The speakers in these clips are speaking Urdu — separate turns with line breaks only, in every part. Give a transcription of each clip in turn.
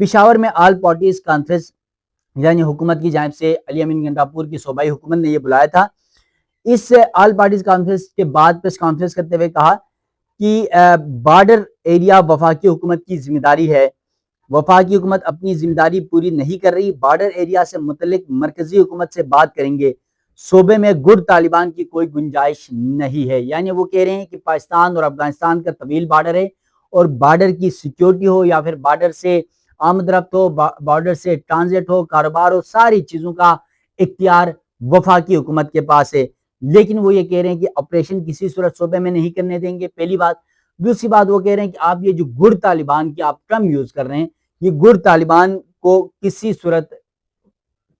پشاور میں آل پارٹیز کانفرنس یعنی حکومت کی جانب سے علی امین گنڈاپور کی صوبائی حکومت نے یہ بلایا تھا۔ اس آل پارٹیز کانفرنس کے بعد پریس کانفرنس کرتے ہوئے کہا کہ بارڈر ایریا وفاقی حکومت کی ذمہ داری ہے، وفاقی حکومت اپنی ذمہ داری پوری نہیں کر رہی، بارڈر ایریا سے متعلق مرکزی حکومت سے بات کریں گے، صوبے میں گڈ طالبان کی کوئی گنجائش نہیں ہے۔ یعنی وہ کہہ رہے ہیں کہ پاکستان اور افغانستان کا طویل بارڈر ہے، اور بارڈر کی سیکیورٹی ہو یا پھر بارڈر سے آمد رفت ہو، بارڈر سے ٹرانزٹ ہو، کاروبار ہو، ساری چیزوں کا اختیار وفاقی حکومت کے پاس ہے۔ لیکن وہ یہ کہہ رہے ہیں کہ آپریشن کسی صورت صوبے میں نہیں کرنے دیں گے، پہلی بات۔ دوسری بات وہ کہہ رہے ہیں کہ آپ یہ جو گڈ طالبان کی آپ ٹرم یوز کر رہے ہیں، یہ گڈ طالبان کو کسی صورت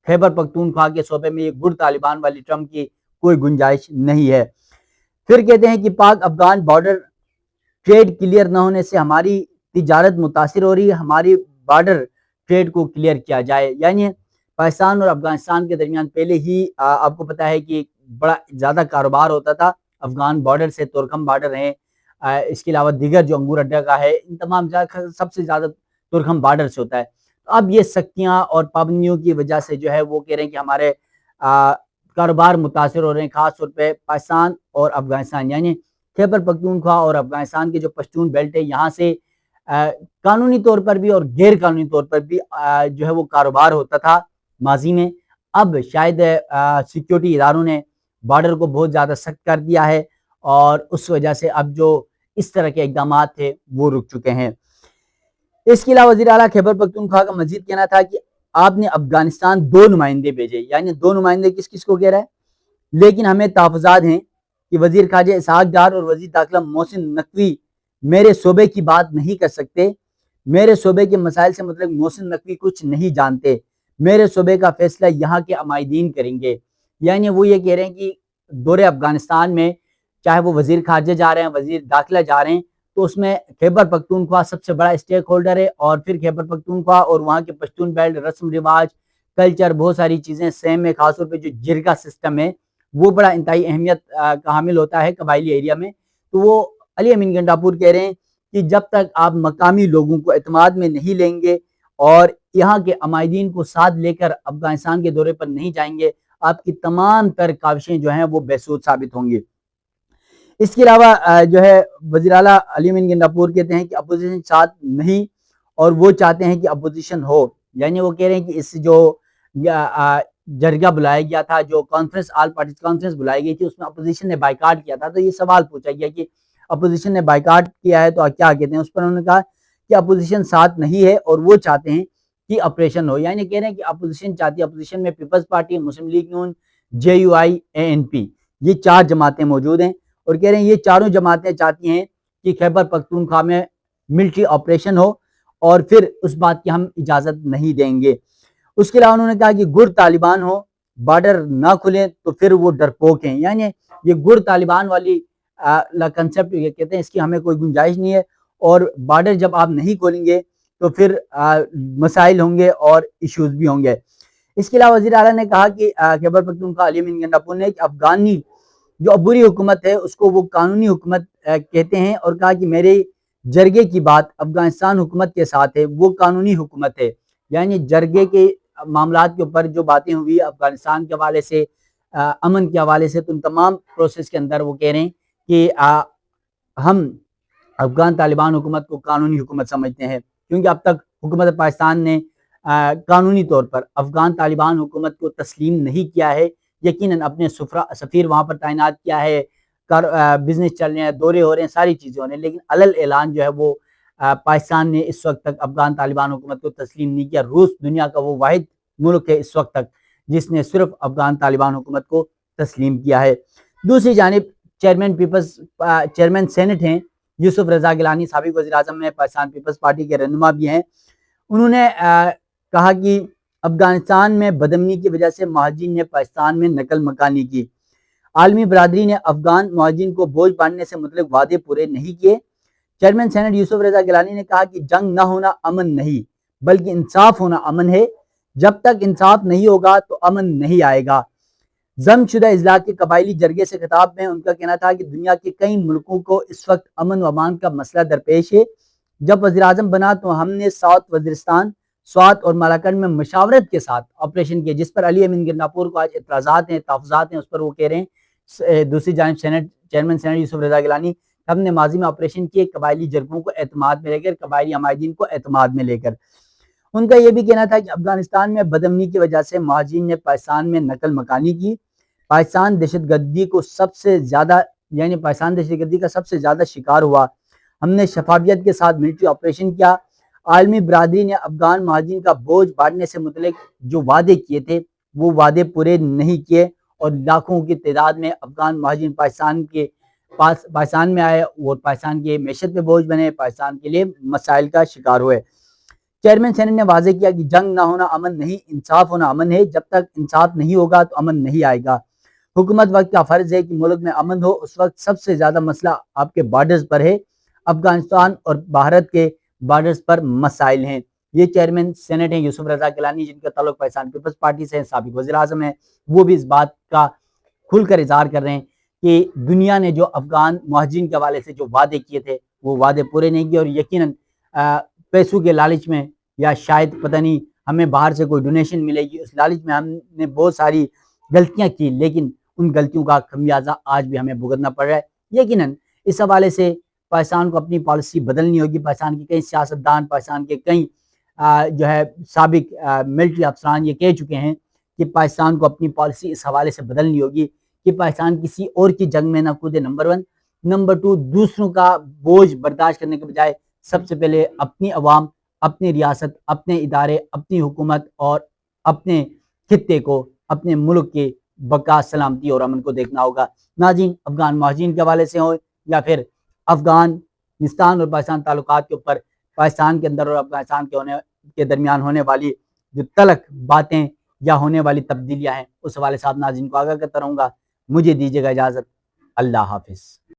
خیبر پختونخوا کے صوبے میں یہ گڈ طالبان والی ٹرم کی کوئی گنجائش نہیں ہے۔ پھر کہتے ہیں کہ Pak Afghan border trade clear نہ ہونے سے ہماری تجارت متاثر ہو رہی ہے، ہماری بارڈر ٹریڈ کو کلیئر کیا جائے۔ یعنی پاکستان اور افغانستان کے درمیان پہلے ہی آپ کو پتا ہے کہ بڑا زیادہ کاروبار ہوتا تھا، افغان بارڈر سے تورکھم بارڈر ہیں، اس کے علاوہ دیگر جو انگور اڈہ کا ہے، ان تمام سب سے زیادہ تورکھم بارڈر سے ہوتا ہے۔ اب یہ سختیاں اور پابندیوں کی وجہ سے جو ہے وہ کہہ رہے ہیں کہ ہمارے کاروبار متاثر ہو رہے ہیں، خاص طور پہ پاکستان اور افغانستان، یعنی خیبر پختونخوا اور افغانستان کے جو پشتون بیلٹ ہے، یہاں سے قانونی طور پر بھی اور غیر قانونی طور پر بھی جو ہے وہ کاروبار ہوتا تھا ماضی میں۔ اب شاید سیکیورٹی اداروں نے بارڈر کو بہت زیادہ سخت کر دیا ہے، اور اس وجہ سے اب جو اس طرح کے اقدامات تھے وہ رک چکے ہیں۔ اس کے علاوہ وزیر اعلیٰ خیبر پختونخوا کا مزید کہنا تھا کہ آپ نے افغانستان 2 نمائندے بھیجے، یعنی 2 نمائندے کس کس کو کہہ رہا ہے، لیکن ہمیں تحفظات ہیں کہ وزیر خارجہ اسحاق ڈار اور وزیر داخلہ محسن نقوی میرے صوبے کی بات نہیں کر سکتے، میرے صوبے کے مسائل سے مطلب محسن نقوی کچھ نہیں جانتے، میرے صوبے کا فیصلہ یہاں کے عمائدین کریں گے۔ یعنی وہ یہ کہہ رہے ہیں کہ دورے افغانستان میں چاہے وہ وزیر خارجہ جا رہے ہیں، وزیر داخلہ جا رہے ہیں، تو اس میں خیبر پختونخوا سب سے بڑا اسٹیک ہولڈر ہے، اور پھر خیبر پختونخوا اور وہاں کے پشتون بیلٹ رسم رواج کلچر بہت ساری چیزیں سیم ہے، خاص طور پہ جو جرگہ سسٹم ہے وہ بڑا انتہائی اہمیت کا حامل ہوتا ہے قبائلی ایریا میں۔ تو وہ علی امین گنڈاپور کہہ رہے ہیں کہ جب تک آپ مقامی لوگوں کو اعتماد میں نہیں لیں گے اور یہاں کے عمائدین کو ساتھ لے کر افغانستان کے دورے پر نہیں جائیں گے، آپ کی تمام تر کاوشیں جو ہیں وہ بیسود ثابت ہوں گی۔ اس کے علاوہ جو ہے وزیر اعلیٰ علی امین گنڈاپور کہتے ہیں کہ اپوزیشن ساتھ نہیں، اور وہ چاہتے ہیں کہ اپوزیشن ہو۔ یعنی وہ کہہ رہے ہیں کہ اس جو جرگہ بلایا گیا تھا، جو کانفرنس آل پارٹیز کانفرنس بلائی گئی تھی، اس میں اپوزیشن نے بائیکاٹ کیا تھا، تو یہ سوال پوچھا گیا کہ اپوزیشن نے بائیکاٹ کیا ہے تو کیا کہتے ہیں اس پر؟ انہوں نے کہا کہ اپوزیشن ساتھ نہیں ہے اور وہ چاہتے ہیں کہ آپریشن ہو۔ یعنی کہہ رہے ہیں کہ اپوزیشن چاہتی ہے، اپوزیشن میں پیپلز پارٹی، مسلم لیگ نون، JUI، ANP، یہ 4 جماعتیں موجود ہیں، اور کہہ رہے ہیں یہ چاروں جماعتیں چاہتی ہیں کہ خیبر پختونخوا میں ملٹری آپریشن ہو، اور پھر اس بات کی ہم اجازت نہیں دیں گے۔ اس کے علاوہ انہوں نے کہا کہ گڈ طالبان ہو، بارڈر نہ کھلیں تو پھر وہ ڈرپوک ہیں۔ یعنی یہ گڈ طالبان والی کنسپٹ یہ کہتے ہیں اس کی ہمیں کوئی گنجائش نہیں ہے، اور بارڈر جب آپ نہیں کھولیں گے تو پھر مسائل ہوں گے اور ایشوز بھی ہوں گے۔ اس کے علاوہ وزیر اعلیٰ نے کہا کہ خیبر پختونخوا علی امین گنڈاپور نے کہ افغانی جو عبوری حکومت ہے اس کو وہ قانونی حکومت کہتے ہیں، اور کہا کہ میرے جرگے کی بات افغانستان حکومت کے ساتھ ہے، وہ قانونی حکومت ہے۔ یعنی جرگے کے معاملات کے اوپر جو باتیں ہوئی افغانستان کے حوالے سے، امن کے حوالے سے، تو ان تمام پروسیس کے اندر وہ کہہ رہے ہیں کہ ہم افغان طالبان حکومت کو قانونی حکومت سمجھتے ہیں، کیونکہ اب تک حکومت پاکستان نے قانونی طور پر افغان طالبان حکومت کو تسلیم نہیں کیا ہے۔ یقیناً اپنے سفیر وہاں پر تعینات کیا ہے، بزنس چل رہے ہیں، دورے ہو رہے ہیں، ساری چیزیں ہو رہی ہیں، لیکن علل اعلان جو ہے وہ پاکستان نے اس وقت تک افغان طالبان حکومت کو تسلیم نہیں کیا۔ روس دنیا کا وہ واحد ملک ہے اس وقت تک جس نے صرف افغان طالبان حکومت کو تسلیم کیا ہے۔ دوسری جانب چیئرمین سینٹ ہیں یوسف رضا گیلانی، سابق وزیر اعظم ہیں، پاکستان پیپلز پارٹی کے رہنما بھی ہیں۔ انہوں نے کہا کہ افغانستان میں بدامنی کی وجہ سے مہاجرین نے پاکستان میں نقل مکانی کی، عالمی برادری نے افغان مہاجرین کو بوجھ بانٹنے سے متعلق وعدے پورے نہیں کیے۔ چیئرمین سینٹ یوسف رضا گیلانی نے کہا کہ جنگ نہ ہونا امن نہیں بلکہ انصاف ہونا امن ہے، جب تک انصاف نہیں ہوگا تو امن نہیں آئے گا۔ ضم شدہ اضلاع کے قبائلی جرگے سے خطاب میں ان کا کہنا تھا کہ دنیا کے کئی ملکوں کو اس وقت امن و امان کا مسئلہ درپیش ہے۔ جب وزیر اعظم بنا تو ہم نے ساؤتھ وزیرستان سوات اور مالاکنڈ میں مشاورت کے ساتھ آپریشن کیا، جس پر علی امین گرناپور کو آج اعتراضات ہیں، تحفظات ہیں، اس پر وہ کہہ رہے ہیں دوسری جانب چیئرمین سینٹ یوسف رضا گیلانی، ہم نے ماضی میں آپریشن کیے قبائلی جرگوں کو اعتماد میں لے کر، قبائلی عمائدین کو اعتماد میں لے کر۔ ان کا یہ بھی کہنا تھا کہ افغانستان میں بدامنی کی وجہ سے مہاجرین نے پاکستان میں نقل مکانی کی، پاکستان دہشت گردی کو سب سے زیادہ پاکستان دہشت گردی کا سب سے زیادہ شکار ہوا، ہم نے شفافیت کے ساتھ ملٹری آپریشن کیا، عالمی برادری نے افغان مہاجرین کا بوجھ بانٹنے سے متعلق جو وعدے کیے تھے وہ وعدے پورے نہیں کیے، اور لاکھوں کی تعداد میں افغان مہاجرین پاکستان میں آئے اور پاکستان کی معیشت پہ بوجھ بنے، پاکستان کے لیے مسائل کا شکار ہوئے۔ چیئرمین سینٹ نے واضح کیا کہ جنگ نہ ہونا امن نہیں، انصاف ہونا امن ہے، جب تک انصاف نہیں ہوگا تو امن نہیں آئے گا۔ حکومت وقت کا فرض ہے کہ ملک میں امن ہو، اس وقت سب سے زیادہ مسئلہ آپ کے بارڈرز پر ہے، افغانستان اور بھارت کے بارڈرز پر مسائل ہیں۔ یہ چیئرمین سینٹ ہیں یوسف رضا گیلانی، جن کا تعلق پاکستان پیپلز پارٹی سے ہے، سابق وزیر اعظم ہیں، وہ بھی اس بات کا کھل کر اظہار کر رہے ہیں کہ دنیا نے جو افغان مہاجرین کے حوالے سے جو وعدے کیے تھے وہ وعدے پورے نہیں کیے، اور یقیناً پیسوں کے لالچ میں یا شاید پتہ نہیں ہمیں باہر سے کوئی ڈونیشن ملے گی، اس لالچ میں ہم نے بہت ساری غلطیاں کی، لیکن ان غلطیوں کا خمیازہ آج بھی ہمیں بھگتنا پڑ رہا ہے۔ یقیناً اس حوالے سے پاکستان کو اپنی پالیسی بدلنی ہوگی۔ پاکستان کے کئی سیاستدان، پاکستان کے کئی سابق ملٹری افسران یہ کہہ چکے ہیں کہ پاکستان کو اپنی پالیسی اس حوالے سے بدلنی ہوگی کہ پاکستان کسی اور کی جنگ میں نہ کودے، نمبر 1، نمبر 2، دوسروں کا بوجھ برداشت کرنے کے بجائے سب سے پہلے اپنی عوام، اپنی ریاست، اپنے ادارے، اپنی حکومت اور اپنے خطے کو، اپنے ملک کے بقا، سلامتی اور امن کو دیکھنا ہوگا۔ ناظرین، افغان مہاجرین کے حوالے سے ہو یا پھر افغانستان اور پاکستان تعلقات کے اوپر پاکستان کے اندر اور افغانستان کے درمیان ہونے والی جو تلخ باتیں یا ہونے والی تبدیلیاں ہیں، اس حوالے سے آپ ناظرین کو آگاہ کرتا رہوں گا۔ مجھے دیجیے گا اجازت، اللہ حافظ۔